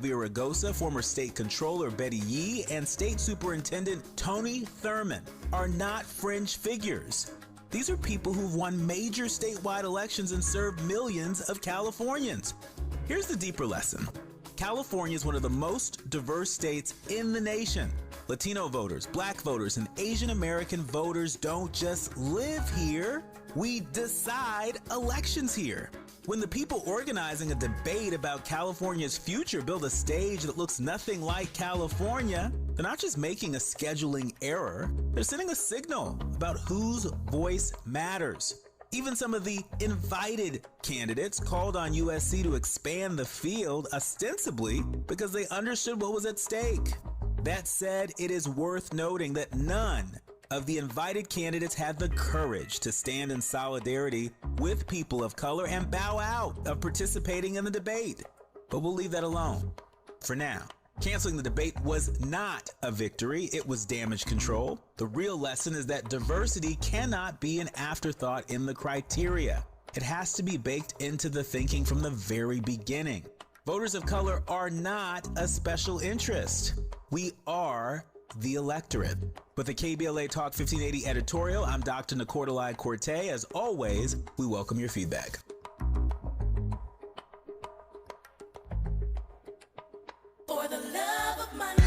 Villaraigosa, former state controller Betty Yee, and state superintendent Tony Thurmond are not fringe figures. These are people who've won major statewide elections and served millions of Californians. Here's the deeper lesson. California is one of the most diverse states in the nation. Latino voters, Black voters, and Asian American voters don't just live here. We decide elections here. When the people organizing a debate about California's future build a stage that looks nothing like California, they're not just making a scheduling error, they're sending a signal about whose voice matters. Even some of the invited candidates called on USC to expand the field ostensibly because they understood what was at stake. That said, it is worth noting that none of the invited candidates had the courage to stand in solidarity with people of color and bow out of participating in the debate. But we'll leave that alone for now. Canceling the debate was not a victory, it was damage control. The real lesson is that diversity cannot be an afterthought in the criteria. It has to be baked into the thinking from the very beginning. Voters of color are not a special interest. We are the electorate. With the KBLA Talk 1580 editorial, I'm Dr. Nicordelai Corte. As always, we welcome your feedback. For the love of money.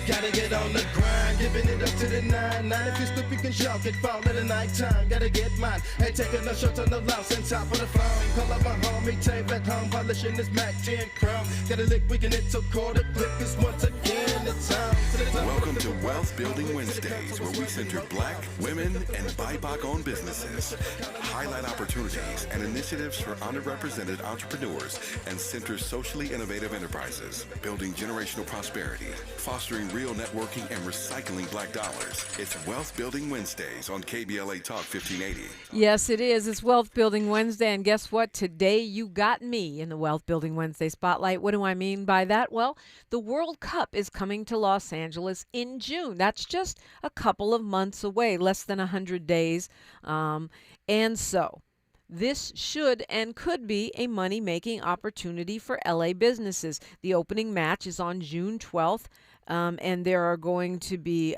Gotta get on the grind, giving it up to the 9-9. If you slip, you can jump, it fall at the night time. Gotta get mine, ain't taking no short on the loss and top of the phone. Call up my homie, tape at home, polishing this Mac 10 chrome. Gotta lick, we can hit so quarter click this once again. It's time. Welcome to Wealth Building Wednesdays, where we center Black, women, and BIPOC-owned businesses, highlight opportunities and initiatives for underrepresented entrepreneurs, and center socially innovative enterprises, building generational prosperity, fostering real networking, and recycling Black dollars. It's Wealth Building Wednesdays on KBLA Talk 1580. Yes, it is. It's Wealth Building Wednesday, and guess what? Today you got me in the Wealth Building Wednesday spotlight. What do I mean by that? Well, the World Cup is coming to Los Angeles in June. That's just a couple of months away, less than 100 days. And so this should and could be a money-making opportunity for LA businesses. The opening match is on June 12th, and there are going to be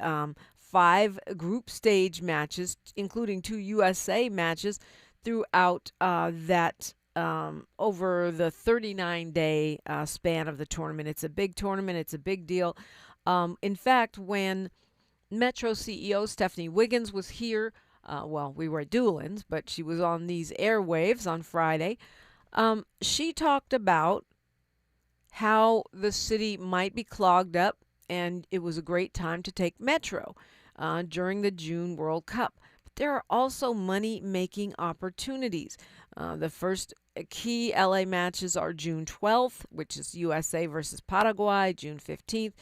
5 group stage matches, including 2 USA matches, throughout that over the 39-day span of the tournament. It's a big tournament. It's a big deal. In fact, when Metro CEO Stephanie Wiggins was here, we were at Doolin's, but she was on these airwaves on Friday. She talked about how the city might be clogged up, and it was a great time to take Metro during the June World Cup. But there are also money-making opportunities. The first key LA matches are June 12th, which is USA versus Paraguay, June 15th,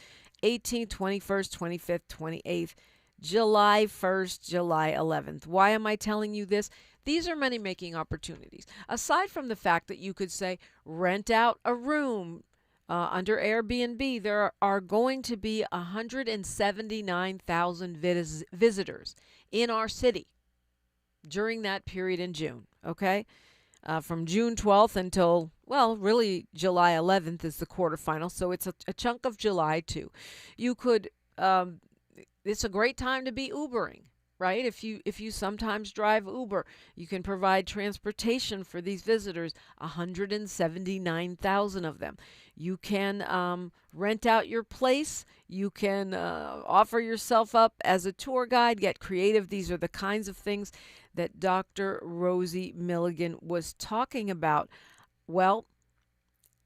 18th, 21st, 25th, 28th, July 1st, July 11th. Why am I telling you this? These are money-making opportunities. Aside from the fact that you could say, rent out a room under Airbnb, there are going to be 179,000 visitors in our city during that period in June, okay? From June 12th until, really July 11th is the quarterfinal, so it's a chunk of July too. You could, it's a great time to be Ubering, right? If you sometimes drive Uber, you can provide transportation for these visitors, 179,000 of them. You can rent out your place. You can offer yourself up as a tour guide, get creative. These are the kinds of things that Dr. Rosie Milligan was talking about. Well,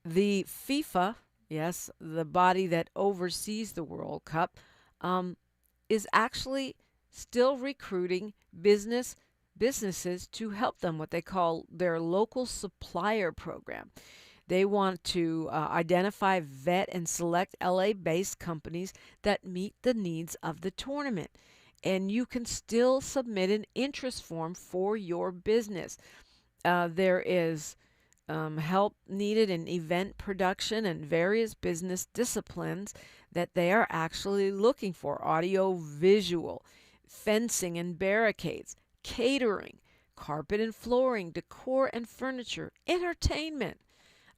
the FIFA, yes, the body that oversees the World Cup, is actually still recruiting businesses to help them, what they call their local supplier program. They want to identify, vet, and select LA-based companies that meet the needs of the tournament. And you can still submit an interest form for your business. There is help needed in event production and various business disciplines that they are actually looking for: audio, visual, fencing and barricades, catering, carpet and flooring, decor and furniture, entertainment,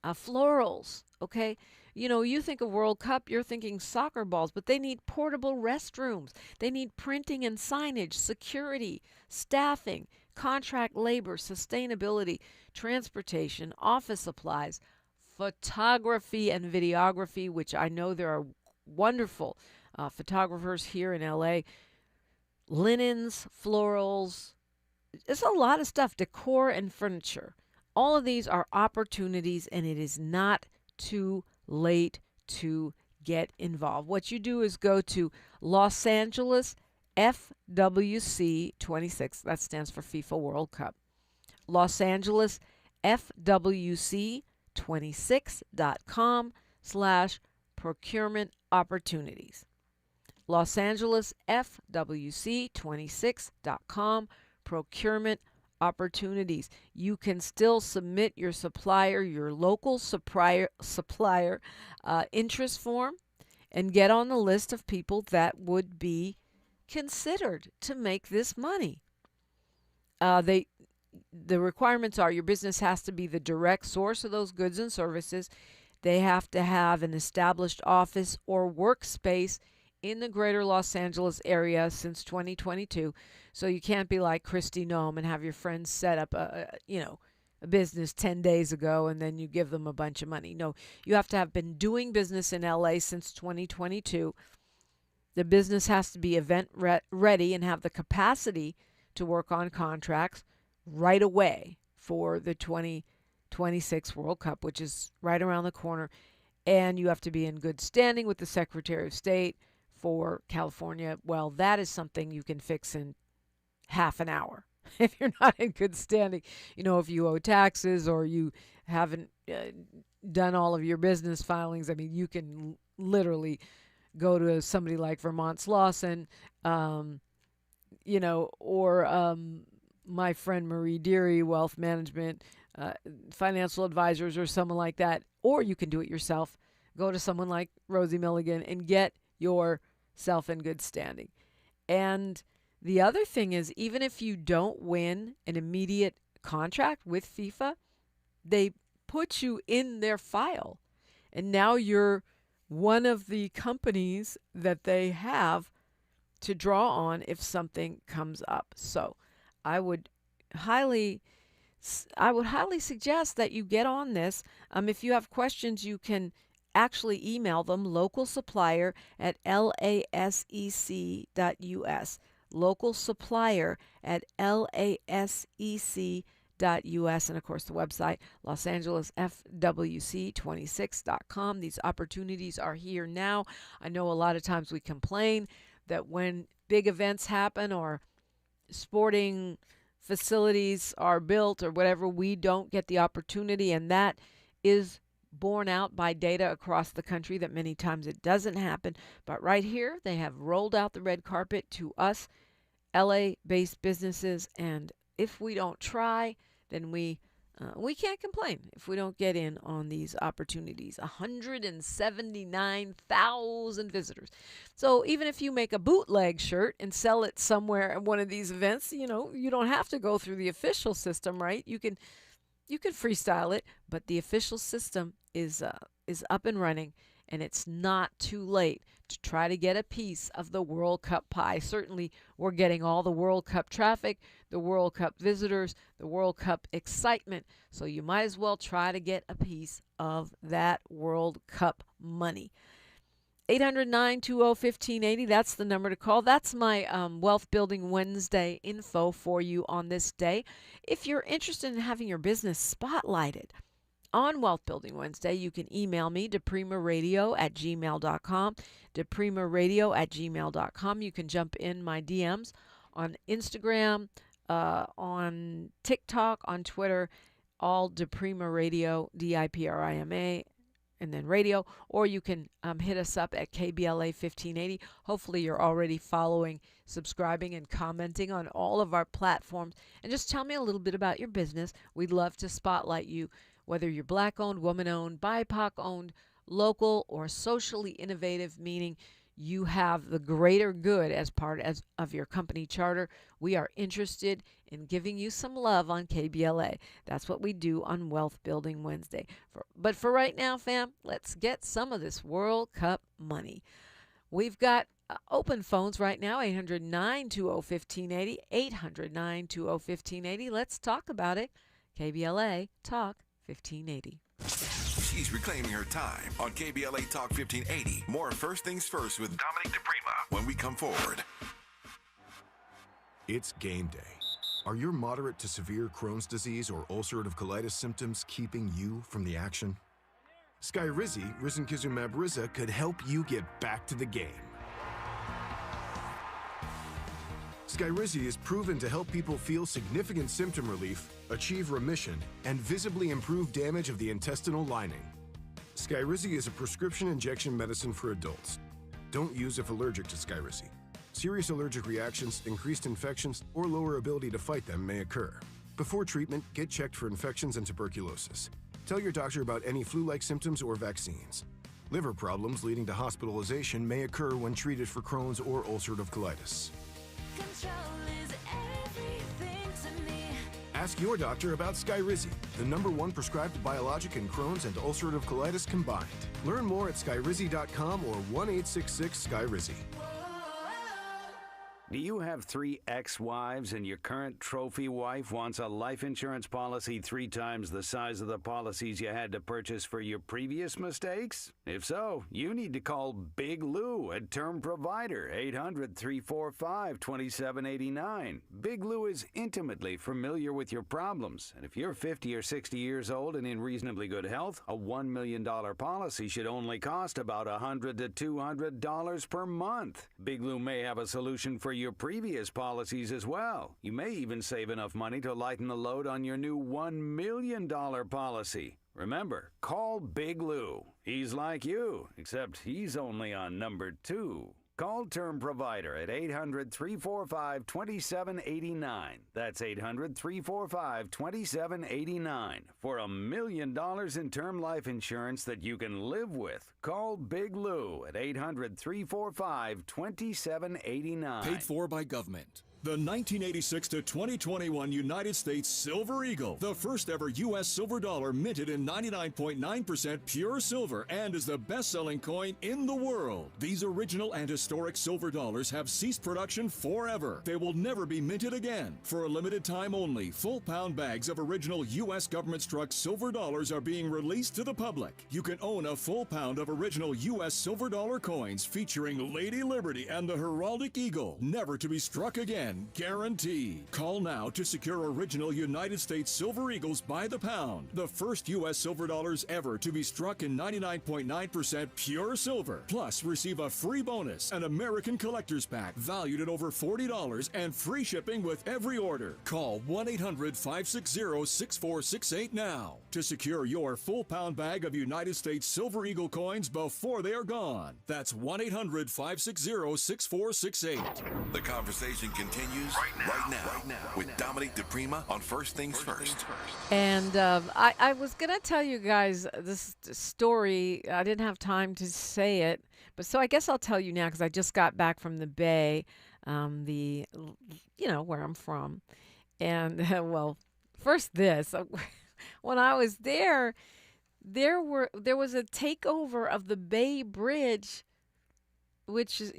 florals, okay? You know, you think of World Cup, you're thinking soccer balls, but they need portable restrooms. They need printing and signage, security, staffing, contract labor, sustainability, transportation, office supplies, photography and videography, which I know there are wonderful photographers here in LA, linens, florals. It's a lot of stuff, decor and furniture. All of these are opportunities, and it is not too late to get involved. What you do is go to Los Angeles FWC 26. That stands for FIFA World Cup. Los Angeles FWC 26.com/procurement opportunities. Los Angeles FWC 26.com procurement opportunities. You can still submit your supplier, your local supplier interest form, and get on the list of people that would be considered to make this money. The requirements are your business has to be the direct source of those goods and services. They have to have an established office or workspace in the greater Los Angeles area since 2022. So you can't be like Christy Nome and have your friends set up a business 10 days ago and then you give them a bunch of money. No, you have to have been doing business in LA since 2022. The business has to be event ready and have the capacity to work on contracts right away for the 2026 World Cup, which is right around the corner. And you have to be in good standing with the Secretary of State for California. Well, that is something you can fix in half an hour if you're not in good standing. You know, if you owe taxes or you haven't done all of your business filings, I mean, you can literally go to somebody like Vermont's Lawson, or my friend Marie Deary, Wealth Management, Financial Advisors, or someone like that. Or you can do it yourself. Go to someone like Rosie Milligan and get yourself in good standing. And the other thing is, even if you don't win an immediate contract with FIFA, they put you in their file. And now you're one of the companies that they have to draw on if something comes up. So I would highly suggest that you get on this. If you have questions, you can actually email them, local supplier at lasec.us. Local supplier at lasec.us. And of course, the website, losangelesfwc26.com. These opportunities are here now. I know a lot of times we complain that when big events happen or sporting facilities are built or whatever, we don't get the opportunity, and that is borne out by data across the country that many times it doesn't happen. But right here, they have rolled out the red carpet to us LA-based businesses, and if we don't try, then we can't complain if we don't get in on these opportunities. 179,000 visitors. So even if you make a bootleg shirt and sell it somewhere at one of these events, you don't have to go through the official system, right? You can freestyle it, but the official system is up and running, and it's not too late to try to get a piece of the World Cup pie. Certainly, we're getting all the World Cup traffic, the World Cup visitors, the World Cup excitement, so you might as well try to get a piece of that World Cup money. 800-920-1580, that's the number to call. That's my Wealth Building Wednesday info for you on this day. If you're interested in having your business spotlighted on Wealth Building Wednesday, you can email me, depremaradio@gmail.com, depremaradio@gmail.com. You can jump in my DMs on Instagram, on TikTok, on Twitter, all Deprema Radio, DIPRIMA, and then radio, or you can hit us up at KBLA 1580. Hopefully you're already following, subscribing, and commenting on all of our platforms. And just tell me a little bit about your business. We'd love to spotlight you, whether you're Black-owned, woman-owned, BIPOC-owned, local, or socially innovative, meaning you have the greater good as part of your company charter, we are interested in giving you some love on KBLA. That's what we do on Wealth Building Wednesday. But for right now, fam, let's get some of this World Cup money. We've got open phones right now, 800-920-1580, 800-920-1580. Let's talk about it. KBLA Talk 1580. She's reclaiming her time on KBLA Talk 1580. More First Things First with Dominique DePrima when we come forward. It's game day. Are your moderate to severe Crohn's disease or ulcerative colitis symptoms keeping you from the action? Skyrizi, risankizumab Riza, could help you get back to the game. Skyrizi is proven to help people feel significant symptom relief, achieve remission, and visibly improve damage of the intestinal lining. Skyrizi is a prescription injection medicine for adults. Don't use if allergic to Skyrizi. Serious allergic reactions, increased infections, or lower ability to fight them may occur. Before treatment, get checked for infections and tuberculosis. Tell your doctor about any flu-like symptoms or vaccines. Liver problems leading to hospitalization may occur when treated for Crohn's or ulcerative colitis. Control is everything to me. Ask your doctor about Skyrizi, the #1 prescribed biologic in Crohn's and ulcerative colitis combined. Learn more at skyrizi.com or 1-866-SKYRIZI. Do you have 3 ex-wives and your current trophy wife wants a life insurance policy 3 times the size of the policies you had to purchase for your previous mistakes? If so, you need to call Big Lou at Term Provider, 800-345-2789. Big Lou is intimately familiar with your problems, and if you're 50 or 60 years old and in reasonably good health, a $1 million policy should only cost about $100 to $200 per month. Big Lou may have a solution for your previous policies as well. You may even save enough money to lighten the load on your new $1 million policy. Remember, call Big Lou. He's like you, except he's only on number 2. Call Term Provider at 800-345-2789. That's 800-345-2789. For $1 million in term life insurance that you can live with. Call Big Lou at 800-345-2789. Paid for by government. The 1986 to 2021 United States Silver Eagle, the first ever U.S. silver dollar minted in 99.9% pure silver and is the best-selling coin in the world. These original and historic silver dollars have ceased production forever. They will never be minted again. For a limited time only, full-pound bags of original U.S. government-struck silver dollars are being released to the public. You can own a full pound of original U.S. silver dollar coins featuring Lady Liberty and the heraldic eagle, never to be struck again. Guaranteed. Call now to secure original United States Silver Eagles by the pound. The first U.S. silver dollars ever to be struck in 99.9% pure silver. Plus, receive a free bonus, an American Collector's Pack valued at over $40 and free shipping with every order. Call 1-800-560-6468 now to secure your full pound bag of United States Silver Eagle coins before they are gone. That's 1-800-560-6468. The conversation continues right now with Dominique DePrima on First Things First. And I was going to tell you guys this story. I didn't have time to say it, but so I guess I'll tell you now because I just got back from the Bay, where I'm from. And, well, first this. When I was there was a takeover of the Bay Bridge, which is,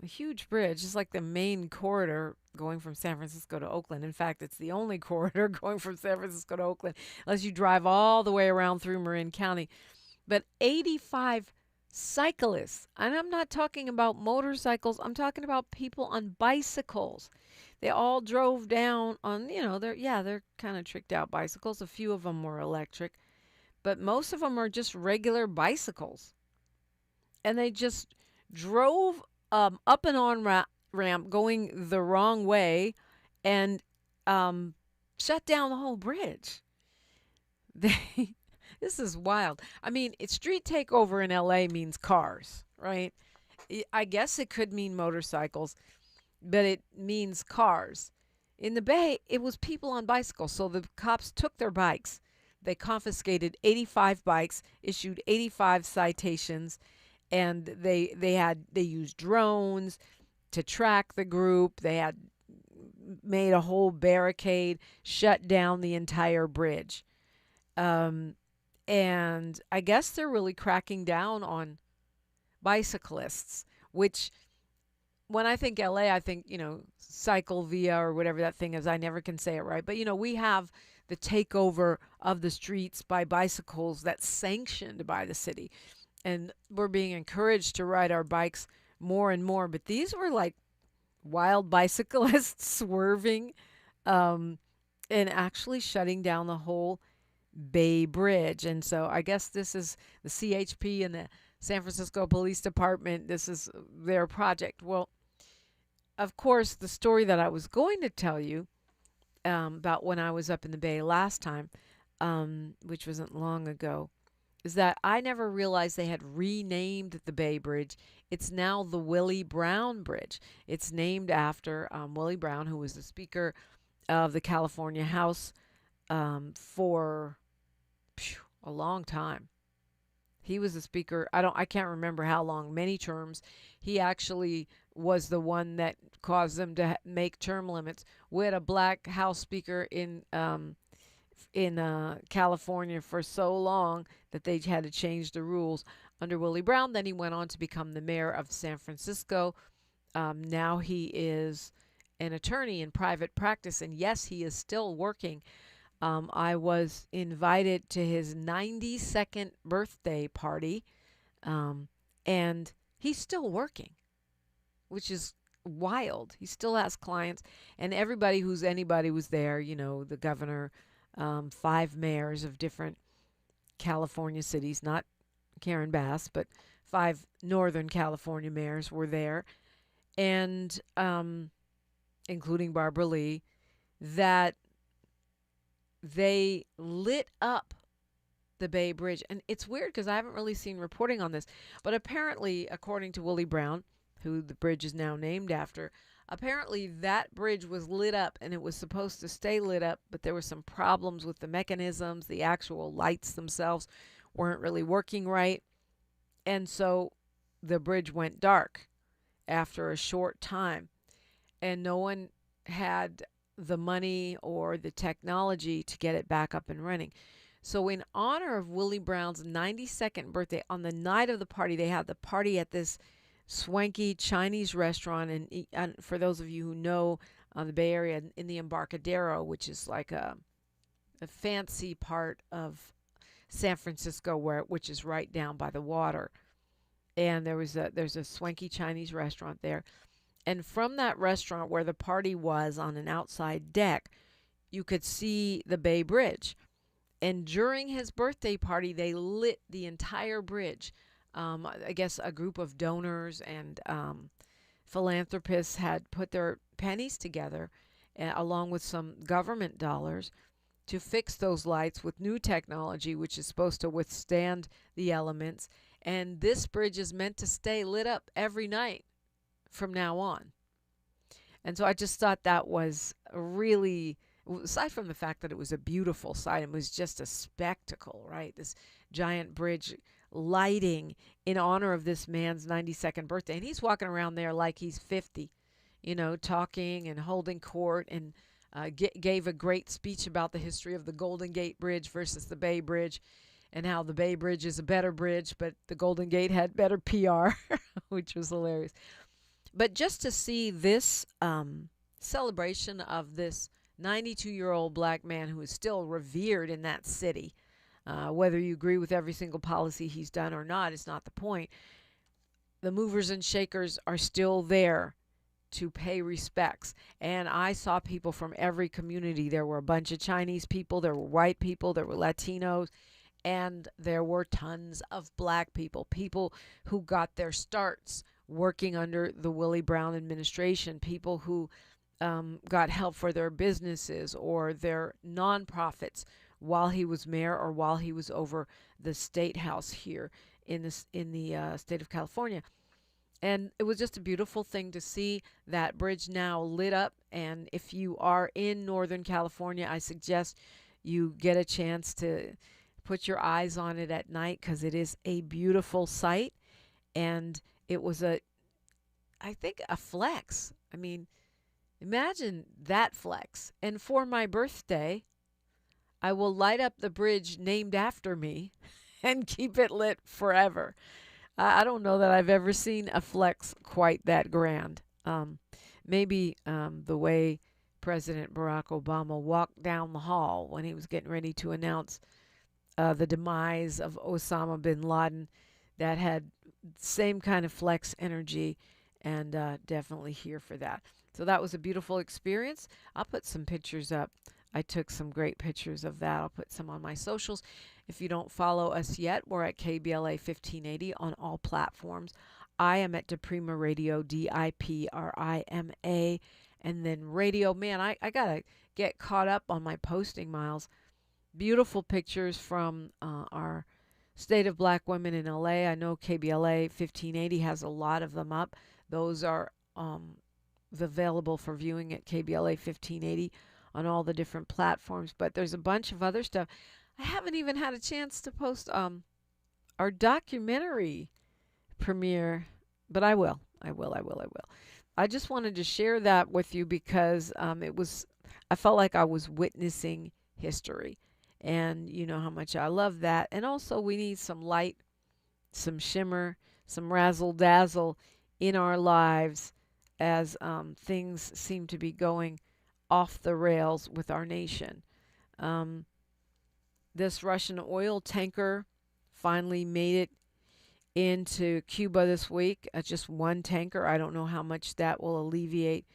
a huge bridge, just like the main corridor going from San Francisco to Oakland. In fact, it's the only corridor going from San Francisco to Oakland, unless you drive all the way around through Marin County. But 85 cyclists, and I'm not talking about motorcycles, I'm talking about people on bicycles. They all drove down on, they're kind of tricked out bicycles. A few of them were electric, but most of them are just regular bicycles. And they just drove up and on ramp going the wrong way and shut down the whole bridge. This is wild. I mean, street takeover in LA means cars, right? I guess it could mean motorcycles, but it means cars. In the Bay, it was people on bicycles. So the cops took their bikes. They confiscated 85 bikes, issued 85 citations, and they used drones to track the group. They had made a whole barricade, shut down the entire bridge. And I guess they're really cracking down on bicyclists, which when I think LA, I think, Cycle Via or whatever that thing is. I never can say it right. But, we have the takeover of the streets by bicycles that's sanctioned by the city. And we're being encouraged to ride our bikes more and more. But these were like wild bicyclists swerving and actually shutting down the whole Bay Bridge. And so I guess this is the CHP and the San Francisco Police Department. This is their project. Well, of course, the story that I was going to tell you about when I was up in the Bay last time, which wasn't long ago, is that I never realized they had renamed the Bay Bridge. It's now the Willie Brown Bridge. It's named after Willie Brown, who was the Speaker of the California House for a long time. He was the Speaker. I can't remember how long, many terms. He actually was the one that caused them to make term limits. We had a black House Speaker in California for so long that they had to change the rules under Willie Brown. Then he went on to become the mayor of San Francisco. Now he is an attorney in private practice, and yes, he is still working. I was invited to his 92nd birthday party, and he's still working, which is wild. He still has clients, and anybody was there, the governor, 5 mayors of different California cities, not Karen Bass, but 5 Northern California mayors were there, and including Barbara Lee, that they lit up the Bay Bridge. And it's weird because I haven't really seen reporting on this, but apparently, according to Willie Brown, who the bridge is now named after, apparently that bridge was lit up and it was supposed to stay lit up, but there were some problems with the mechanisms. The actual lights themselves weren't really working right. And so the bridge went dark after a short time, and no one had the money or the technology to get it back up and running. So in honor of Willie Brown's 92nd birthday, on the night of the party, they had the party at this swanky Chinese restaurant. And for those of you who know the Bay Area, in the Embarcadero, which is like a fancy part of San Francisco, which is right down by the water. And there's a swanky Chinese restaurant there. And from that restaurant where the party was on an outside deck, you could see the Bay Bridge. And during his birthday party, they lit the entire bridge. I guess a group of donors and philanthropists had put their pennies together, along with some government dollars, to fix those lights with new technology, which is supposed to withstand the elements. And this bridge is meant to stay lit up every night from now on. And so I just thought that was really, aside from the fact that it was a beautiful sight, it was just a spectacle, right? This giant bridge lighting in honor of this man's 92nd birthday. And he's walking around there like he's 50, talking and holding court, and gave a great speech about the history of the Golden Gate Bridge versus the Bay Bridge, and how the Bay Bridge is a better bridge, but the Golden Gate had better PR, which was hilarious. But just to see this celebration of this 92-year-old black man who is still revered in that city, whether you agree with every single policy he's done or not, is not the point. The movers and shakers are still there to pay respects. And I saw people from every community. There were a bunch of Chinese people, there were white people, there were Latinos, and there were tons of black people, people who got their starts working under the Willie Brown administration, people who got help for their businesses or their nonprofits while he was mayor or while he was over the state house here in the state of California. And it was just a beautiful thing to see that bridge now lit up. And if you are in Northern California, I suggest you get a chance to put your eyes on it at night, because it is a beautiful sight. And it was I think a flex. I mean, imagine that flex. And for my birthday, I will light up the bridge named after me and keep it lit forever. I don't know that I've ever seen a flex quite that grand. Maybe the way President Barack Obama walked down the hall when he was getting ready to announce the demise of Osama bin Laden, that had same kind of flex energy, and definitely here for that. So that was a beautiful experience. I'll put some pictures up. I took some great pictures of that. I'll put some on my socials. If you don't follow us yet, we're at KBLA 1580 on all platforms. I am at Diprima Radio, DIPRIMA, and then radio. Man, I got to get caught up on my posting miles. Beautiful pictures from our State of Black Women in LA. I know KBLA 1580 has a lot of them up. Those are available for viewing at KBLA 1580 on all the different platforms. But there's a bunch of other stuff. I haven't even had a chance to post our documentary premiere, but I will. I just wanted to share that with you because I felt like I was witnessing history. And you know how much I love that. And also we need some light, some shimmer, some razzle dazzle in our lives as things seem to be going off the rails with our nation. This Russian oil tanker finally made it into Cuba this week. Just one tanker. I don't know how much that will alleviate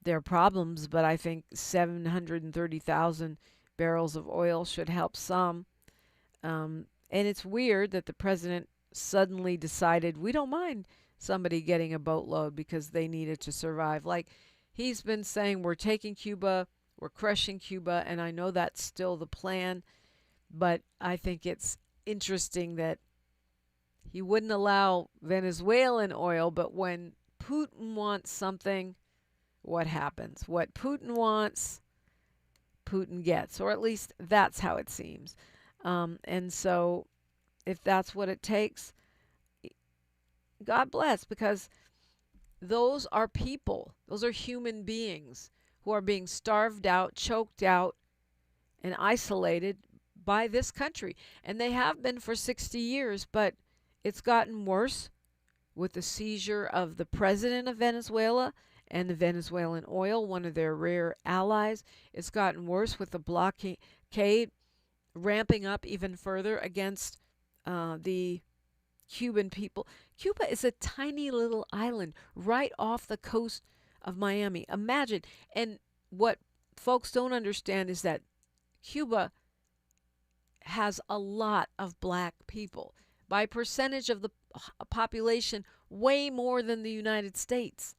their problems, but I think 730,000 barrels of oil should help some. And it's weird that the president suddenly decided we don't mind somebody getting a boatload because they needed to survive. Like he's been saying, we're taking Cuba, we're crushing Cuba, and I know that's still the plan, but I think it's interesting that he wouldn't allow Venezuelan oil, but when Putin wants something, what happens? What Putin wants, Putin gets, or at least that's how it seems. And so if that's what it takes, God bless, because those are people. Those are human beings who are being starved out, choked out, and isolated by this country. And they have been for 60 years, but it's gotten worse with the seizure of the president of Venezuela and the Venezuelan oil, one of their rare allies. It's gotten worse with the blockade ramping up even further against the Cuban people. Cuba is a tiny little island right off the coast of Miami. Imagine. And what folks don't understand is that Cuba has a lot of black people. By percentage of the population, way more than the United States.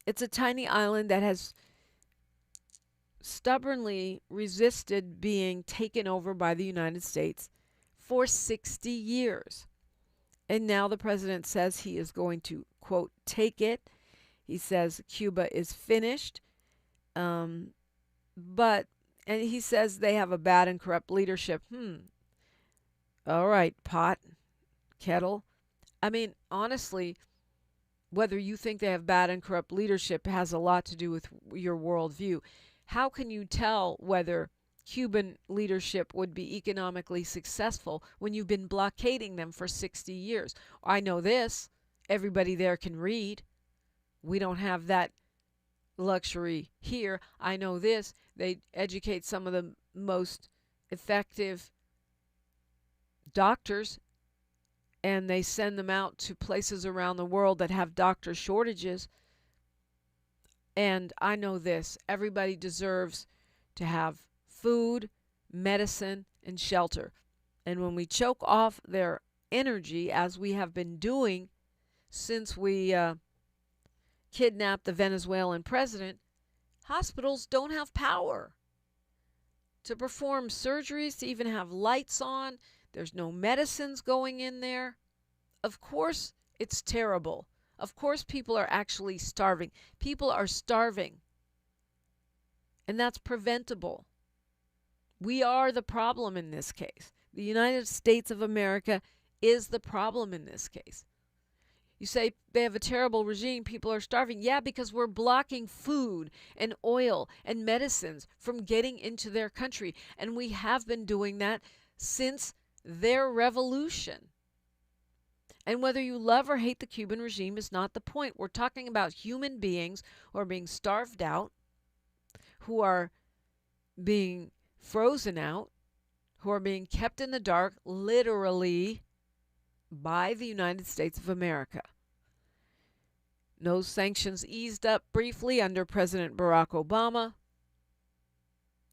It's a tiny island that has stubbornly resisted being taken over by the United States for 60 years. And now the president says he is going to, quote, take it. He says Cuba is finished. And he says they have a bad and corrupt leadership. All right, pot, kettle. I mean, honestly, whether you think they have bad and corrupt leadership has a lot to do with your worldview. How can you tell whether Cuban leadership would be economically successful when you've been blockading them for 60 years? I know this. Everybody there can read. We don't have that luxury here. I know this. They educate some of the most effective doctors, and they send them out to places around the world that have doctor shortages. And I know this. Everybody deserves to have food, medicine, and shelter. And when we choke off their energy, as we have been doing since we kidnapped the Venezuelan president, hospitals don't have power to perform surgeries, to even have lights on. There's no medicines going in there. Of course, it's terrible. Of course, people are actually starving. People are starving. And that's preventable. We are the problem in this case. The United States of America is the problem in this case. You say they have a terrible regime, people are starving. Yeah, because we're blocking food and oil and medicines from getting into their country. And we have been doing that since their revolution. And whether you love or hate the Cuban regime is not the point. We're talking about human beings who are being starved out, who are being frozen out, who are being kept in the dark, literally, by the United States of America. Those sanctions eased up briefly under President Barack Obama.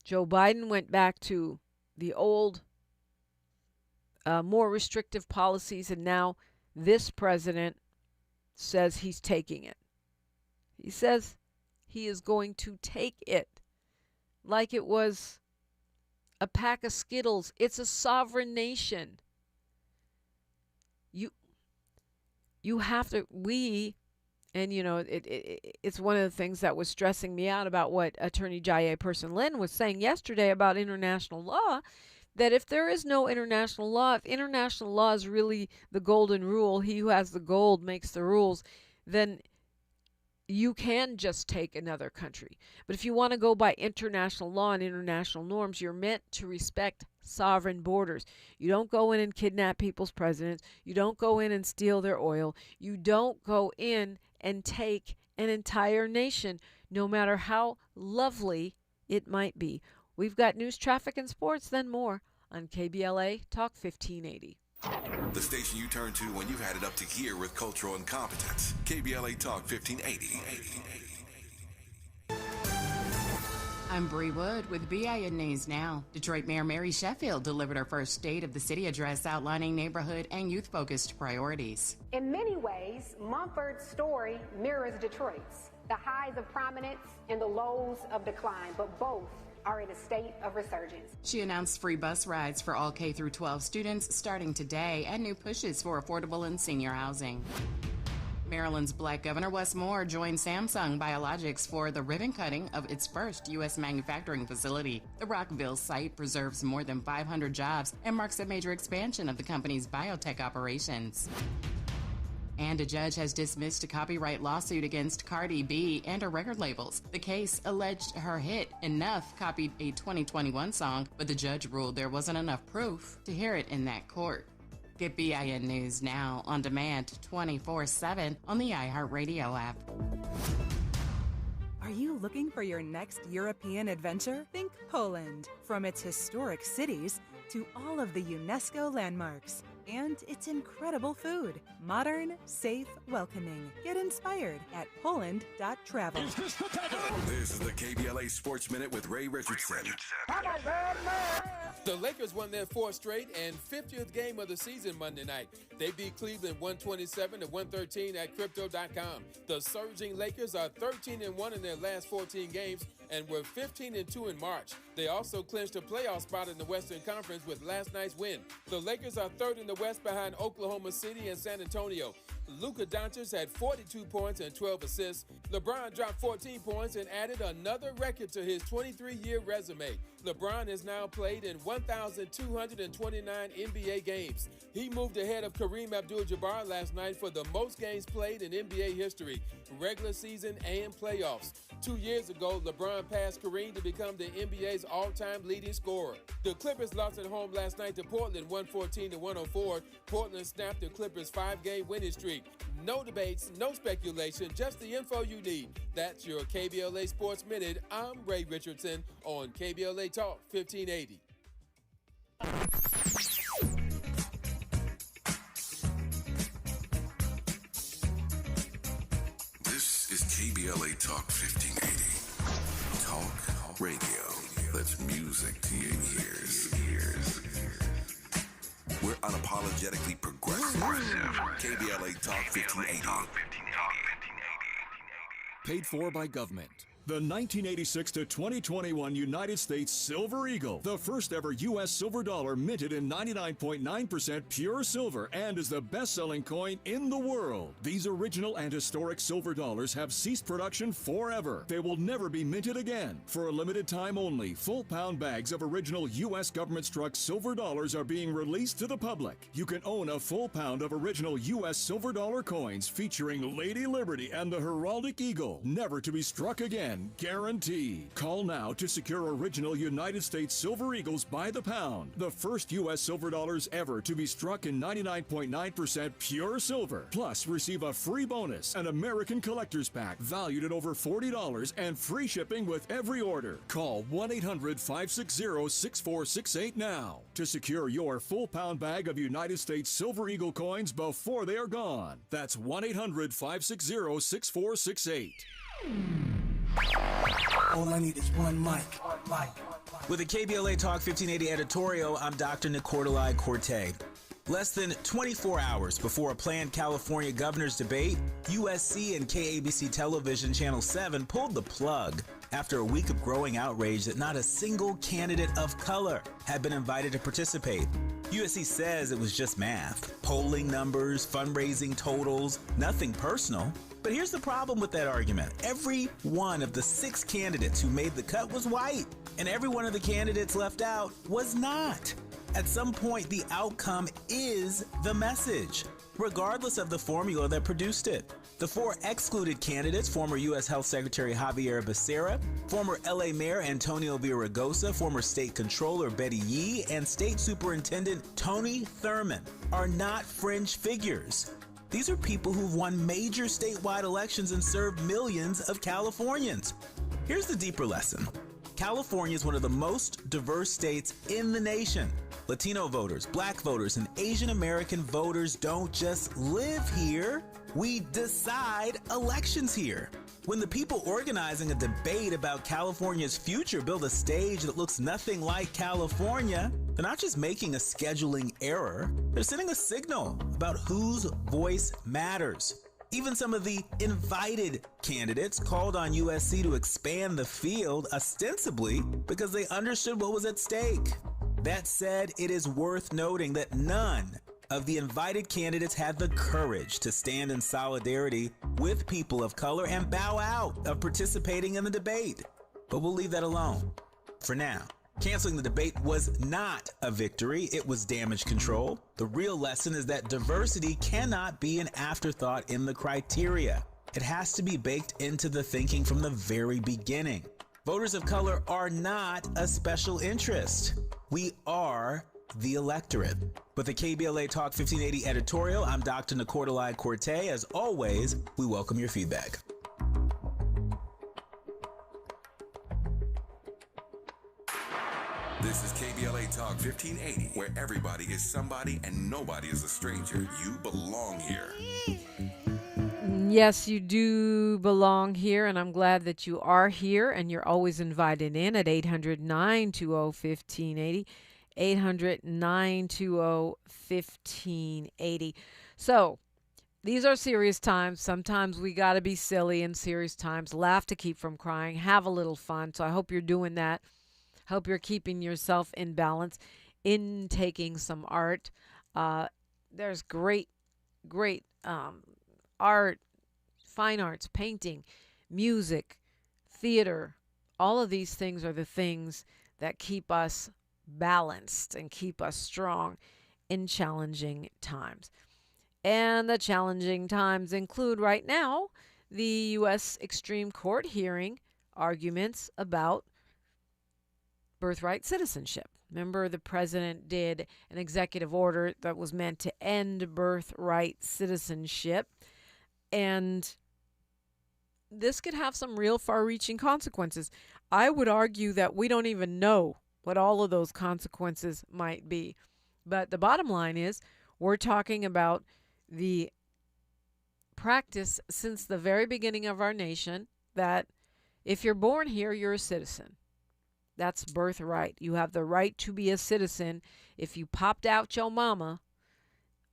Joe Biden went back to the old, more restrictive policies, and now this president says he's taking it. He says he is going to take it like it was a pack of Skittles. It's a sovereign nation. You have to, and it's one of the things that was stressing me out about what Attorney Jaye Person Lynn was saying yesterday about international law, that if there is no international law, if international law is really the golden rule, he who has the gold makes the rules, then you can just take another country. But if you want to go by international law and international norms, you're meant to respect sovereign borders. You don't go in and kidnap people's presidents. You don't go in and steal their oil. You don't go in and take an entire nation, no matter how lovely it might be. We've got news, traffic, and sports, then more on KBLA Talk 1580. The station you turn to when you've had it up to gear with cultural incompetence. KBLA Talk 1580. I'm Bree Wood with BIN News Now. Detroit Mayor Mary Sheffield delivered her first State of the City address outlining neighborhood and youth-focused priorities. In many ways, Mumford's story mirrors Detroit's. The highs of prominence and the lows of decline, but both are in a state of resurgence. She announced free bus rides for all K through 12 students starting today and new pushes for affordable and senior housing. Maryland's Black Governor Wes Moore joined Samsung Biologics for the ribbon cutting of its first U.S. manufacturing facility. The Rockville site preserves more than 500 jobs and marks a major expansion of the company's biotech operations. And a judge has dismissed a copyright lawsuit against Cardi B and her record labels. The case alleged her hit Enough copied a 2021 song, but the judge ruled there wasn't enough proof to hear it in that court. Get BIN News Now on demand 24/7 on the iHeartRadio app. Are you looking for your next European adventure? Think Poland. From its historic cities to all of the UNESCO landmarks and its incredible food. Modern, safe, welcoming. Get inspired at Poland.travel. This is the KBLA Sports Minute with Ray Richardson. The Lakers won their fourth straight and 50th game of the season Monday night. They beat Cleveland 127-113 at Crypto.com. The surging Lakers are 13-1 in their last 14 games and were 15-2 in March. They also clinched a playoff spot in the Western Conference with last night's win. The Lakers are third in the West behind Oklahoma City and San Antonio. Luka Doncic had 42 points and 12 assists. LeBron dropped 14 points and added another record to his 23-year resume. LeBron has now played in 1,229 NBA games. He moved ahead of Kareem Abdul-Jabbar last night for the most games played in NBA history, regular season and playoffs. 2 years ago, LeBron passed Kareem to become the NBA's all-time leading scorer. The Clippers lost at home last night to Portland 114-104. Portland snapped the Clippers' 5-game winning streak. No debates, no speculation, just the info you need. That's your KBLA Sports Minute. I'm Ray Richardson on KBLA Talk 1580. This is KBLA Talk 1580. Talk radio. That's music to your ears. We're unapologetically progressive. KBLA Talk 1580. Paid for by government. The 1986 to 2021 United States Silver Eagle, the first ever U.S. silver dollar minted in 99.9% pure silver and is the best-selling coin in the world. These original and historic silver dollars have ceased production forever. They will never be minted again. For a limited time only, full pound bags of original U.S. government-struck silver dollars are being released to the public. You can own a full pound of original U.S. silver dollar coins featuring Lady Liberty and the heraldic eagle, never to be struck again. Guaranteed. Call now to secure original United States Silver Eagles by the pound. The first U.S. silver dollars ever to be struck in 99.9% pure silver. Plus, receive a free bonus, an American Collector's Pack valued at over $40 and free shipping with every order. Call 1-800-560-6468 now to secure your full pound bag of United States Silver Eagle coins before they are gone. That's 1-800-560-6468. All I need is one mic. With a KBLA Talk 1580 editorial, I'm Dr. Nicordelai Corte. Less than 24 hours before a planned California governor's debate, USC and KABC Television Channel 7 pulled the plug after a week of growing outrage that not a single candidate of color had been invited to participate. USC says it was just math, polling numbers, fundraising totals, nothing personal. But here's the problem with that argument. Every one of the 6 candidates who made the cut was white, and every one of the candidates left out was not. At some point, the outcome is the message, regardless of the formula that produced it. The 4 excluded candidates, former U.S. Health Secretary Javier Becerra, former L.A. Mayor Antonio Villaraigosa, former State Controller Betty Yee, and State Superintendent Tony Thurmond, are not fringe figures. These are people who've won major statewide elections and served millions of Californians. Here's the deeper lesson. California is one of the most diverse states in the nation. Latino voters, Black voters, and Asian American voters don't just live here. We decide elections here. When the people organizing a debate about California's future build a stage that looks nothing like California, they're not just making a scheduling error, they're sending a signal about whose voice matters. Even some of the invited candidates called on USC to expand the field ostensibly because they understood what was at stake. That said, it is worth noting that none of the invited candidates had the courage to stand in solidarity with people of color and bow out of participating in the debate. But we'll leave that alone for now. Canceling the debate was not a victory, it was damage control. The real lesson is that diversity cannot be an afterthought in the criteria. It has to be baked into the thinking from the very beginning. Voters of color are not a special interest. We are the electorate. With the KBLA Talk 1580 editorial, I'm Dr. Nicordelai Corte. As always, we welcome your feedback. This is KBLA Talk 1580, where everybody is somebody and nobody is a stranger. You belong here. Yes, you do belong here, and I'm glad that you are here, and you're always invited in at 800-920-1580, 800-920-1580. So, these are serious times. Sometimes we got to be silly in serious times, laugh to keep from crying, have a little fun. So I hope you're doing that. Hope you're keeping yourself in balance, in taking some art. There's great art, fine arts, painting, music, theater. All of these things are the things that keep us balanced and keep us strong in challenging times. And the challenging times include right now the U.S. Extreme Court hearing arguments about birthright citizenship. Remember, the president did an executive order that was meant to end birthright citizenship. And this could have some real far-reaching consequences. I would argue that we don't even know what all of those consequences might be. But the bottom line is, we're talking about the practice since the very beginning of our nation that if you're born here, you're a citizen. That's birthright. You have the right to be a citizen if you popped out your mama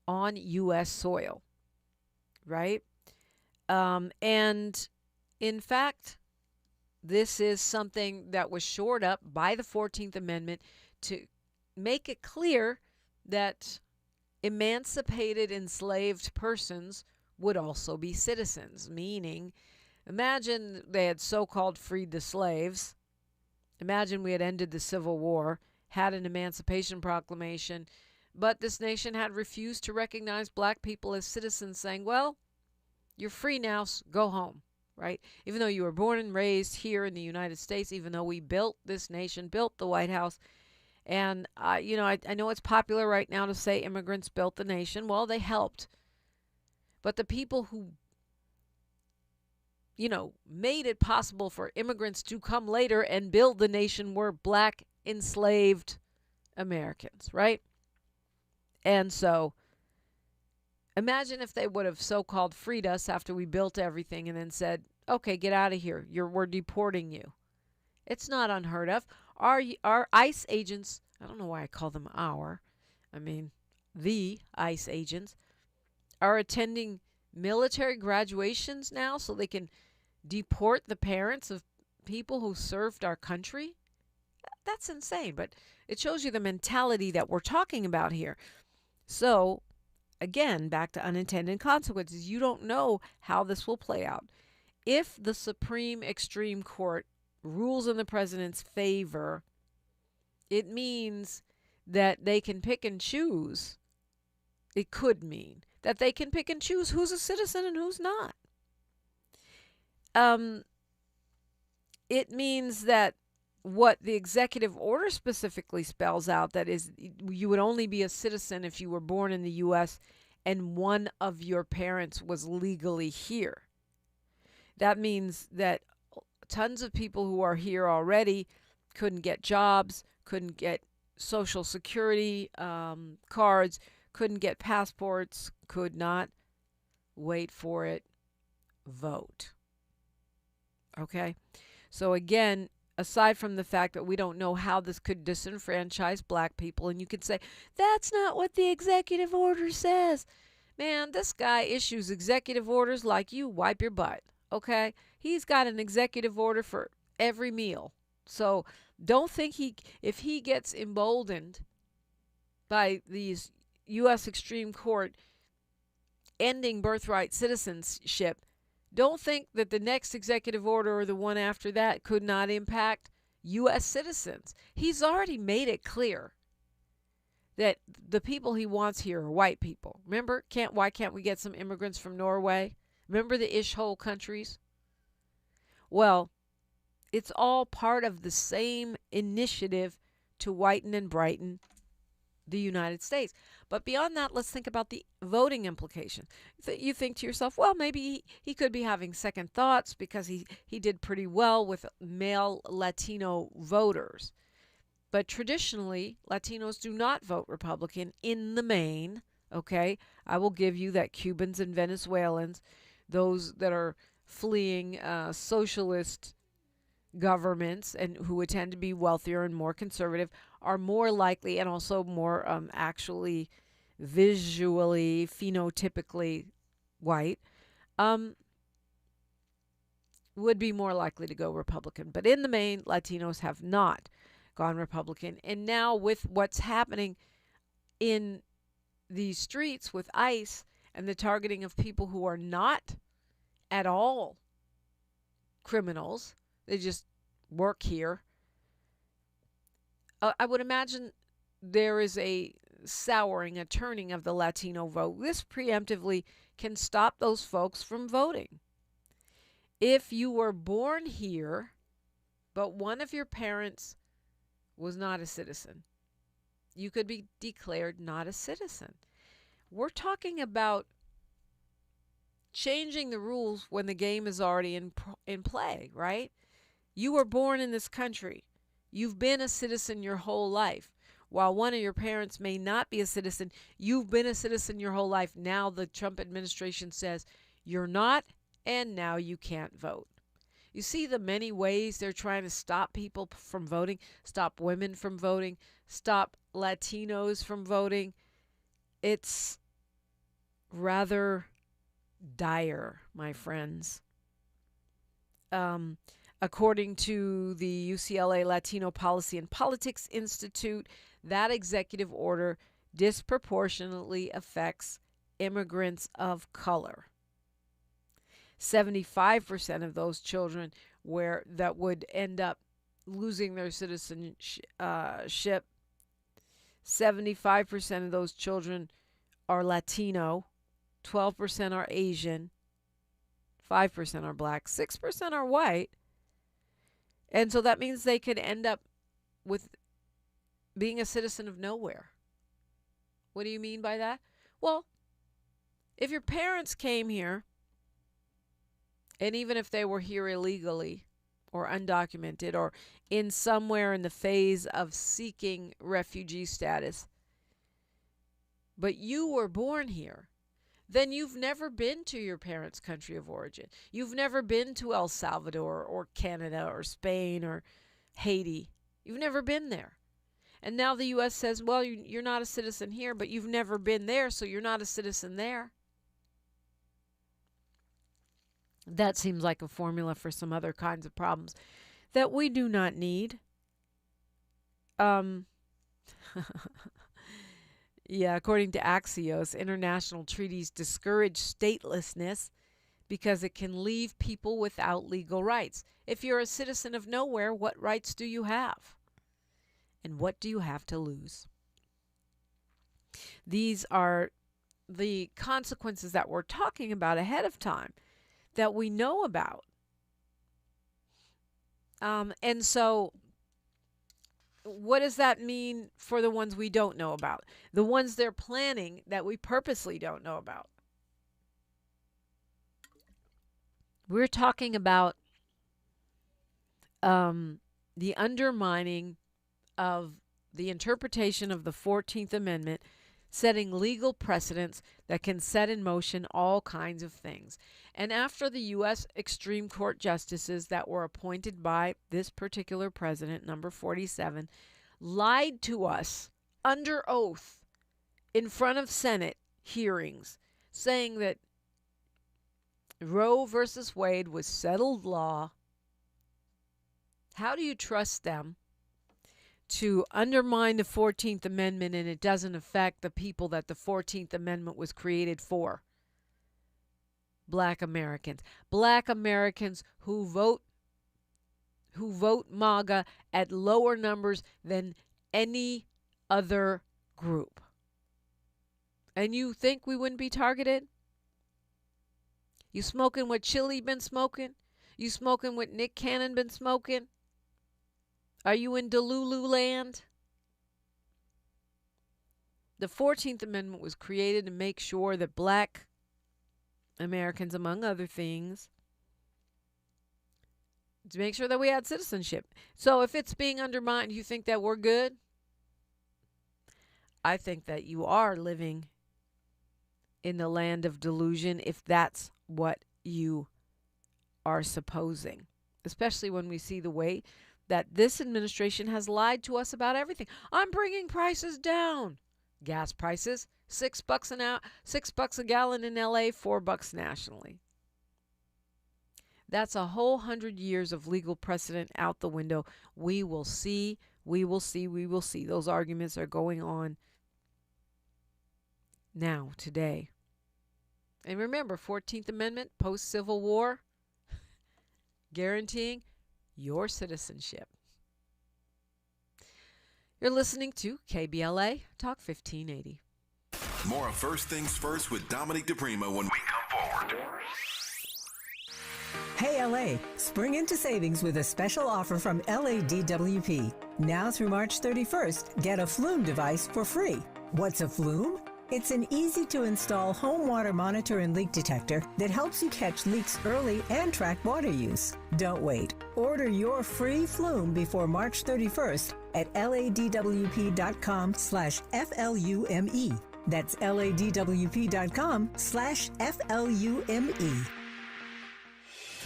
on U.S. soil, right? And in fact, this is something that was shored up by the 14th Amendment to make it clear that emancipated enslaved persons would also be citizens, meaning, imagine they had so-called freed the slaves. Imagine we had ended the Civil War, had an Emancipation Proclamation, but this nation had refused to recognize black people as citizens, saying, well, you're free now, go home, right? Even though you were born and raised here in the United States, even though we built this nation, built the White House, and, I know it's popular right now to say immigrants built the nation. Well, they helped. But the people who, made it possible for immigrants to come later and build the nation were black enslaved Americans, right? And so imagine if they would have so-called freed us after we built everything and then said, okay, get out of here. We're deporting you. It's not unheard of. Our ICE agents, I don't know why I call them the ICE agents, are attending military graduations now so they can deport the parents of people who served our country. That's insane, but it shows you the mentality that we're talking about here. So, again, back to unintended consequences. You don't know how this will play out. If the Supreme Extreme Court rules in the president's favor, it means that they can pick and choose. It could mean that they can pick and choose who's a citizen and who's not. It means that what the executive order specifically spells out, that is, you would only be a citizen if you were born in the U.S. and one of your parents was legally here. That means that tons of people who are here already couldn't get jobs, couldn't get Social Security cards, couldn't get passports, could not, wait for it, vote. Okay? So again, aside from the fact that we don't know how this could disenfranchise black people, and you could say, that's not what the executive order says. Man, this guy issues executive orders like you wipe your butt. Okay? He's got an executive order for every meal. So don't think if he gets emboldened by these U.S. Extreme Court ending birthright citizenship, don't think that the next executive order or the one after that could not impact U.S. citizens. He's already made it clear that the people he wants here are white people. Remember, why can't we get some immigrants from Norway? Remember the Ishhole countries? Well, it's all part of the same initiative to whiten and brighten the United States. But beyond that, let's think about the voting implications. You think to yourself, well, maybe he could be having second thoughts because he did pretty well with male Latino voters. But traditionally, Latinos do not vote Republican in the main, okay? I will give you that Cubans and Venezuelans, those that are fleeing socialist governments and who would tend to be wealthier and more conservative, are more likely, and also more actually visually, phenotypically white, would be more likely to go Republican. But in the main, Latinos have not gone Republican. And now with what's happening in these streets with ICE and the targeting of people who are not at all criminals, they just work here, I would imagine there is a souring, a turning of the Latino vote. This preemptively can stop those folks from voting. If you were born here, but one of your parents was not a citizen, you could be declared not a citizen. We're talking about changing the rules when the game is already in play, right? You were born in this country. You've been a citizen your whole life. While one of your parents may not be a citizen, you've been a citizen your whole life. Now the Trump administration says you're not, and now you can't vote. You see the many ways they're trying to stop people from voting, stop women from voting, stop Latinos from voting. It's rather dire, my friends. According to the UCLA Latino Policy and Politics Institute, that executive order disproportionately affects immigrants of color. 75% of those children that would end up losing their citizenship, 75% of those children are Latino, 12% are Asian, 5% are black, 6% are white. And so that means they could end up with being a citizen of nowhere. What do you mean by that? Well, if your parents came here, and even if they were here illegally or undocumented or in somewhere in the phase of seeking refugee status, but you were born here, then you've never been to your parents' country of origin. You've never been to El Salvador or Canada or Spain or Haiti. You've never been there. And now the U.S. says, well, you're not a citizen here, but you've never been there, so you're not a citizen there. That seems like a formula for some other kinds of problems that we do not need. Yeah, according to Axios, international treaties discourage statelessness because it can leave people without legal rights. If you're a citizen of nowhere, what rights do you have? And what do you have to lose? These are the consequences that we're talking about ahead of time, that we know about. And so what does that mean for the ones we don't know about? The ones they're planning that we purposely don't know about? We're talking about the undermining of the interpretation of the 14th Amendment, setting legal precedents that can set in motion all kinds of things. And after the U.S. Extreme Court justices that were appointed by this particular president, number 47, lied to us under oath in front of Senate hearings, saying that Roe versus Wade was settled law, how do you trust them to undermine the 14th Amendment and it doesn't affect the people that the 14th Amendment was created for? Black Americans. Black Americans who vote MAGA at lower numbers than any other group. And you think we wouldn't be targeted? You smoking what Chili been smoking? You smoking what Nick Cannon been smoking? Are you in Delulu land? The 14th Amendment was created to make sure that black Americans, among other things, to make sure that we had citizenship. So if it's being undermined, you think that we're good? I think that you are living in the land of delusion if that's what you are supposing, especially when we see the way that this administration has lied to us about everything. I'm bringing prices down. Gas prices, $6 a gallon in LA, $4 nationally. That's a whole 100 years of legal precedent out the window. We will see. Those arguments are going on now, today. And remember, 14th Amendment, post-Civil War, guaranteeing your citizenship. You're listening to KBLA Talk 1580. More of First Things First with Dominique DePrima when we come forward. Hey LA, spring into savings with a special offer from LADWP. Now through March 31st, get a Flume device for free. What's a Flume? It's an easy-to-install home water monitor and leak detector that helps you catch leaks early and track water use. Don't wait. Order your free Flume before March 31st at ladwp.com/FLUME. That's ladwp.com/FLUME.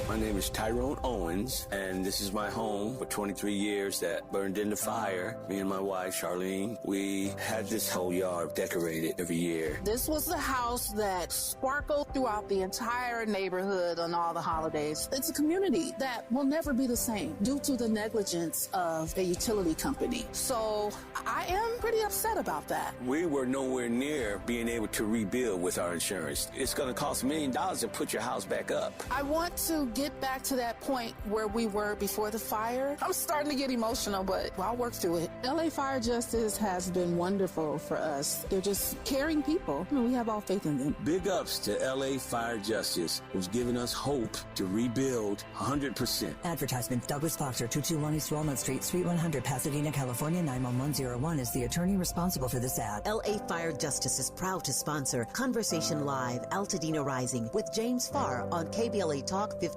My name is Tyrone Owens, and this is my home for 23 years that burned in the fire. Me and my wife, Charlene, we had this whole yard decorated every year. This was the house that sparkled throughout the entire neighborhood on all the holidays. It's a community that will never be the same due to the negligence of a utility company. So I am pretty upset about that. We were nowhere near being able to rebuild with our insurance. It's going to cost $1 million to put your house back up. I want to get back to that point where we were before the fire. I'm starting to get emotional, but I'll work through it. LA Fire Justice has been wonderful for us. They're just caring people. I mean, we have all faith in them. Big ups to LA Fire Justice, who's given us hope to rebuild 100%. Advertisement. Douglas Foster, 221 East Walnut Street, Suite 100, Pasadena, California, 91101 is the attorney responsible for this ad. LA Fire Justice is proud to sponsor Conversation Live, Altadena Rising with James Farr on KBLA Talk 1580.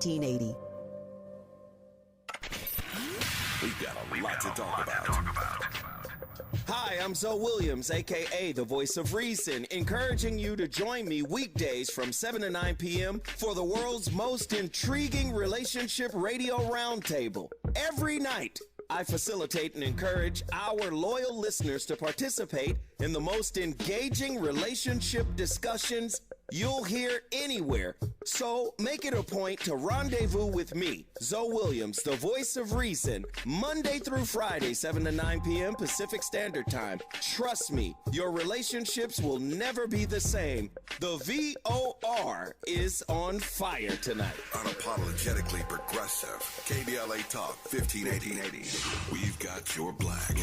We've got a lot to talk about. Hi, I'm Zoe Williams, a.k.a. the Voice of Reason, encouraging you to join me weekdays from 7 to 9 p.m. for the world's most intriguing relationship radio roundtable. Every night, I facilitate and encourage our loyal listeners to participate in the most engaging relationship discussions you'll hear anywhere. So make it a point to rendezvous with me, Zoe Williams, the Voice of Reason, Monday through Friday, 7 to 9 p.m. Pacific Standard Time. Trust me, your relationships will never be the same. The VOR is on fire tonight. Unapologetically progressive. KBLA Talk 1580. We've got your black.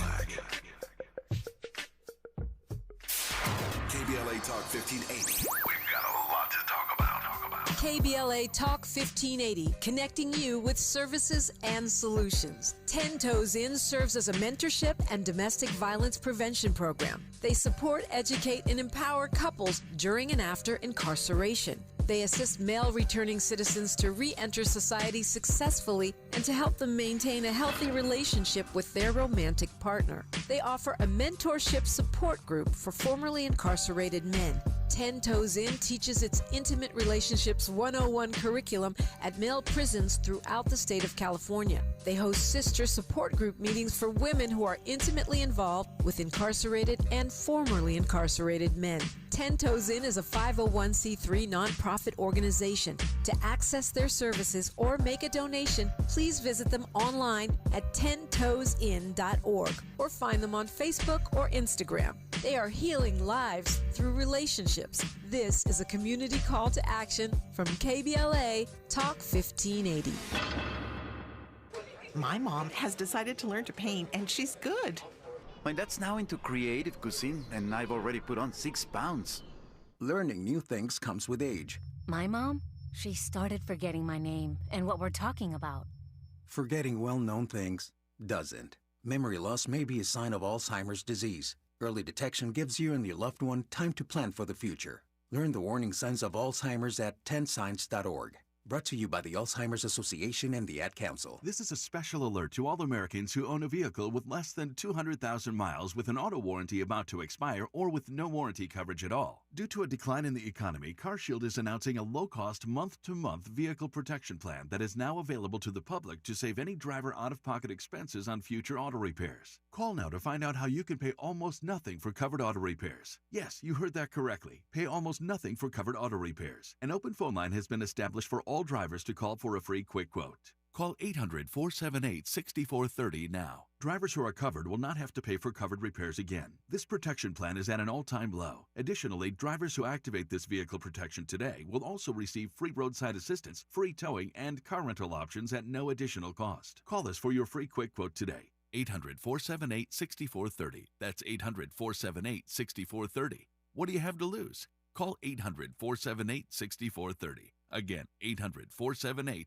KBLA Talk 1580. We've got a lot to talk about. KBLA Talk 1580, connecting you with services and solutions. 10 Toes In serves as a mentorship and domestic violence prevention program. They support, educate, and empower couples during and after incarceration. They assist male returning citizens to re-enter society successfully and to help them maintain a healthy relationship with their romantic partner. They offer a mentorship support group for formerly incarcerated men. 10 Toes In teaches its Intimate Relationships 101 curriculum at male prisons throughout the state of California. They host sister support group meetings for women who are intimately involved with incarcerated and formerly incarcerated men. 10 Toes In is a 501c3 nonprofit organization. To access their services or make a donation, please visit them online at 10toesin.org or find them on Facebook or Instagram. They are healing lives through relationships. This is a community call to action from KBLA Talk 1580. My mom has decided to learn to paint, and she's good. My dad's now into creative cuisine, and I've already put on 6 pounds. Learning new things comes with age. My mom, she started forgetting my name and what we're talking about. Forgetting well-known things doesn't. Memory loss may be a sign of Alzheimer's disease. Early detection gives you and your loved one time to plan for the future. Learn the warning signs of Alzheimer's at 10signs.org. Brought to you by the Alzheimer's Association and the Ad Council. This is a special alert to all Americans who own a vehicle with less than 200,000 miles with an auto warranty about to expire or with no warranty coverage at all. Due to a decline in the economy, CarShield is announcing a low-cost month-to-month vehicle protection plan that is now available to the public to save any driver out-of-pocket expenses on future auto repairs. Call now to find out how you can pay almost nothing for covered auto repairs. Yes, you heard that correctly. Pay almost nothing for covered auto repairs. An open phone line has been established for all drivers to call for a free quick quote. Call 800-478-6430 now. Drivers who are covered will not have to pay for covered repairs again. This protection plan is at an all-time low. Additionally, drivers who activate this vehicle protection today will also receive free roadside assistance, free towing, and car rental options at no additional cost. Call us for your free quick quote today. 800-478-6430. That's 800-478-6430. What do you have to lose? Call 800-478-6430. Again, 800-478-6430.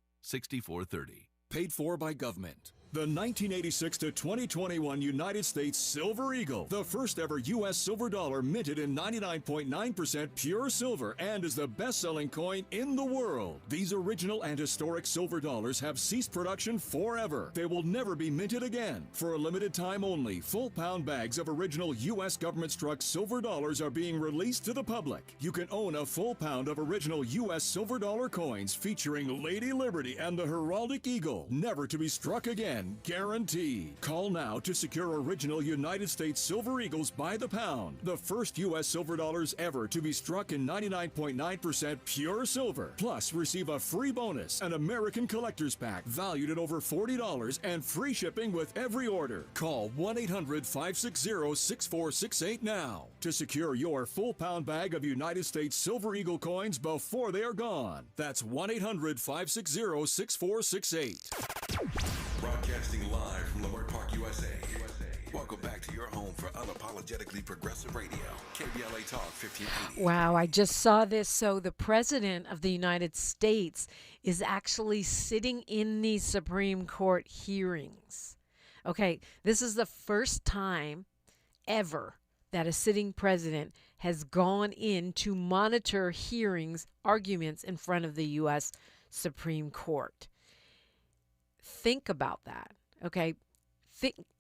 Paid for by government. The 1986 to 2021 United States Silver Eagle, the first ever U.S. silver dollar minted in 99.9% pure silver and is the best-selling coin in the world. These original and historic silver dollars have ceased production forever. They will never be minted again. For a limited time only, full pound bags of original U.S. government-struck silver dollars are being released to the public. You can own a full pound of original U.S. silver dollar coins featuring Lady Liberty and the heraldic eagle, never to be struck again. Guaranteed. Call now to secure original United States Silver Eagles by the pound. The first U.S. silver dollars ever to be struck in 99.9% pure silver. Plus, receive a free bonus, an American Collector's Pack valued at over $40 and free shipping with every order. Call 1-800-560-6468 now to secure your full pound bag of United States Silver Eagle coins before they are gone. That's 1-800-560-6468. Broadcasting live from Leimert Park, USA. Welcome back to your home for unapologetically progressive radio. KBLA Talk 1580. Wow, I just saw this. So the President of the United States is actually sitting in the Supreme Court hearings. Okay, this is the first time ever that a sitting president has gone in to monitor hearings, arguments in front of the U.S. Supreme Court. Think about that, okay?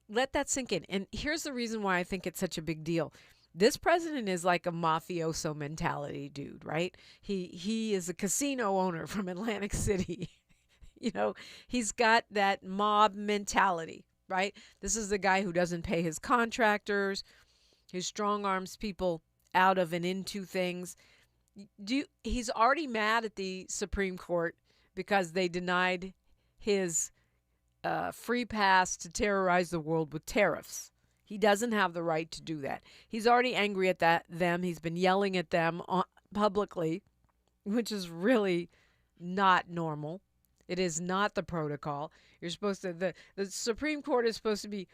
Let that sink in. And here's the reason why I think it's such a big deal. This president is like a mafioso mentality dude, right? He is a casino owner from Atlantic City. You know, he's got that mob mentality, right? This is the guy who doesn't pay his contractors, who strong arms people out of and into things. He's already mad at the Supreme Court because they denied his free pass to terrorize the world with tariffs. He doesn't have the right to do that. He's already angry at them. He's been yelling at them publicly, which is really not normal. It is not the protocol. You're supposed to, the Supreme Court is supposed to be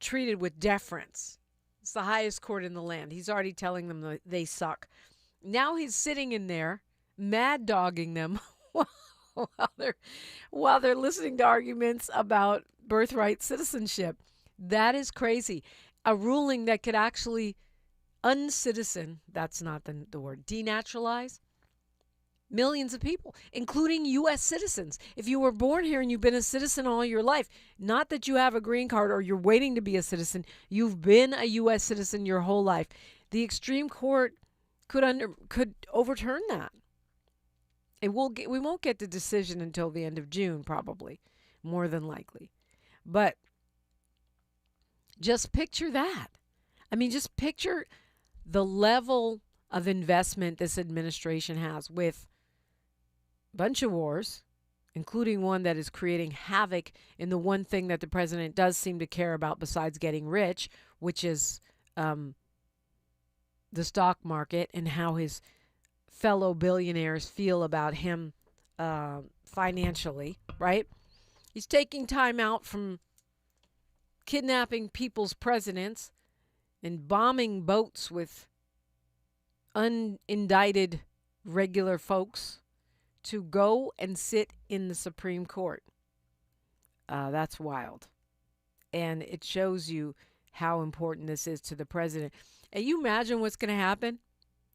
treated with deference. It's the highest court in the land. He's already telling them that they suck. Now he's sitting in there, mad dogging them while they're listening to arguments about birthright citizenship. That is crazy. A ruling that could actually uncitizen, that's not the word, denaturalize millions of people, including U.S. citizens. If you were born here and you've been a citizen all your life, not that you have a green card or you're waiting to be a citizen, you've been a U.S. citizen your whole life. The extreme court could overturn that. We won't get the decision until the end of June, probably, more than likely. But just picture that. I mean, just picture the level of investment this administration has with a bunch of wars, including one that is creating havoc in the one thing that the president does seem to care about besides getting rich, which is the stock market and how his fellow billionaires feel about him financially, right? He's taking time out from kidnapping people's presidents and bombing boats with unindicted regular folks to go and sit in the Supreme Court. That's wild. And it shows you how important this is to the president. And you imagine what's going to happen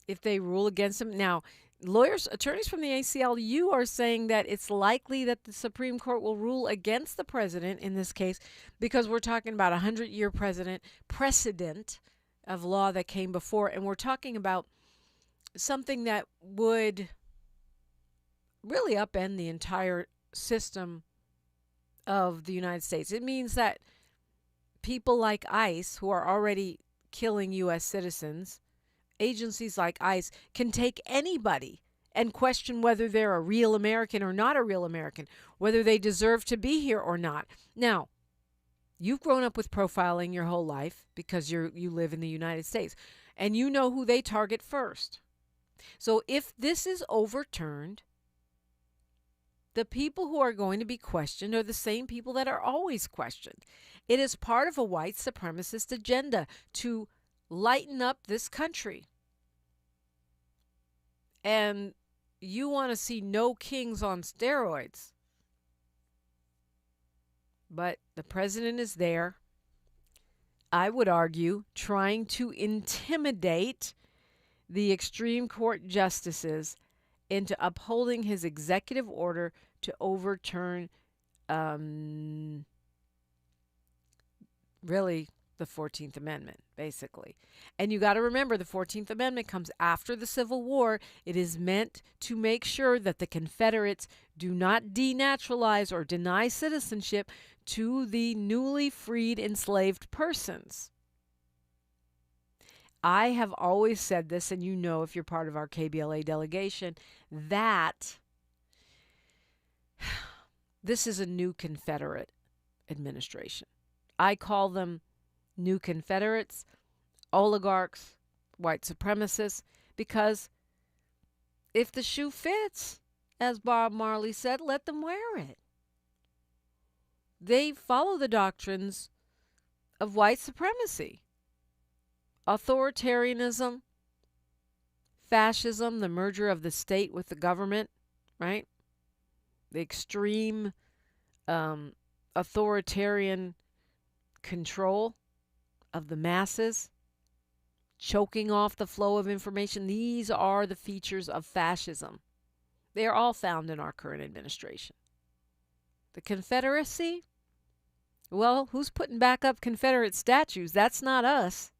if they rule against him. Now, attorneys from the ACLU are saying that it's likely that the Supreme Court will rule against the president in this case because we're talking about a 100-year precedent of law that came before, and we're talking about something that would really upend the entire system of the United States. It means that people like ICE, who are already killing U.S. citizens, agencies like ICE can take anybody and question whether they're a real American or not a real American, whether they deserve to be here or not. Now, you've grown up with profiling your whole life because you live in the United States, and you know who they target first. So if this is overturned, the people who are going to be questioned are the same people that are always questioned. It is part of a white supremacist agenda to lighten up this country. And you want to see no kings on steroids. But the president is there, I would argue, trying to intimidate the extreme court justices into upholding his executive order to overturn really the 14th Amendment, basically. And you got to remember, the 14th Amendment comes after the Civil War. It is meant to make sure that the Confederates do not denaturalize or deny citizenship to the newly freed enslaved persons. I have always said this, and you know if you're part of our KBLA delegation, that this is a new Confederate administration. I call them new Confederates, oligarchs, white supremacists, because if the shoe fits, as Bob Marley said, let them wear it. They follow the doctrines of white supremacy, authoritarianism, fascism, the merger of the state with the government, right? The extreme authoritarian control of the masses, choking off the flow of information. These are the features of fascism. They are all found in our current administration. The Confederacy, well, who's putting back up Confederate statues? That's not us.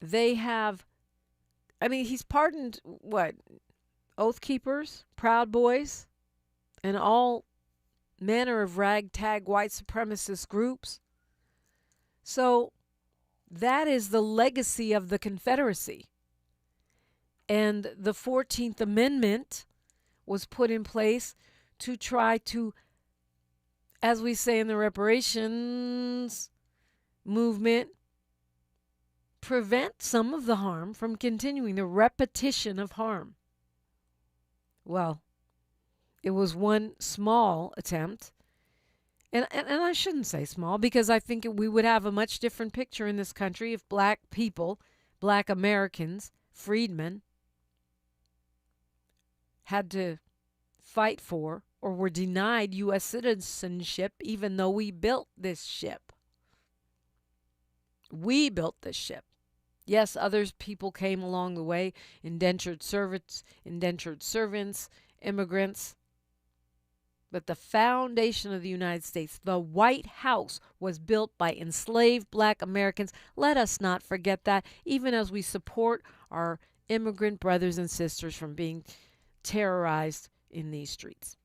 They have, he's pardoned, Oath Keepers, Proud Boys, and all manner of ragtag white supremacist groups. So that is the legacy of the Confederacy. And the 14th Amendment was put in place to try to, as we say in the reparations movement, prevent some of the harm from continuing, the repetition of harm. Well, it was one small attempt, and I shouldn't say small, because I think we would have a much different picture in this country if black people, black Americans, freedmen, had to fight for or were denied U.S. citizenship even though we built this ship. We built this ship. Yes, other people came along the way, indentured servants, immigrants. But the foundation of the United States, the White House, was built by enslaved black Americans. Let us not forget that, even as we support our immigrant brothers and sisters from being terrorized in these streets.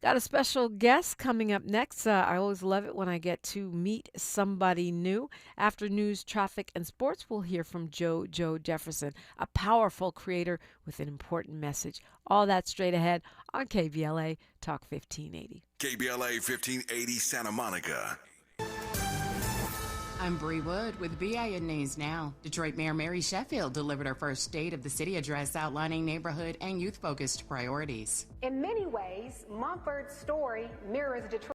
Got a special guest coming up next. I always love it when I get to meet somebody new. After news, traffic, and sports, we'll hear from Joe Jefferson, a powerful creator with an important message. All that straight ahead on KBLA Talk 1580. KBLA 1580 Santa Monica. I'm Bree Wood with BIN News Now. Detroit Mayor Mary Sheffield delivered her first State of the City address outlining neighborhood and youth-focused priorities. In many ways, Mumford's story mirrors Detroit.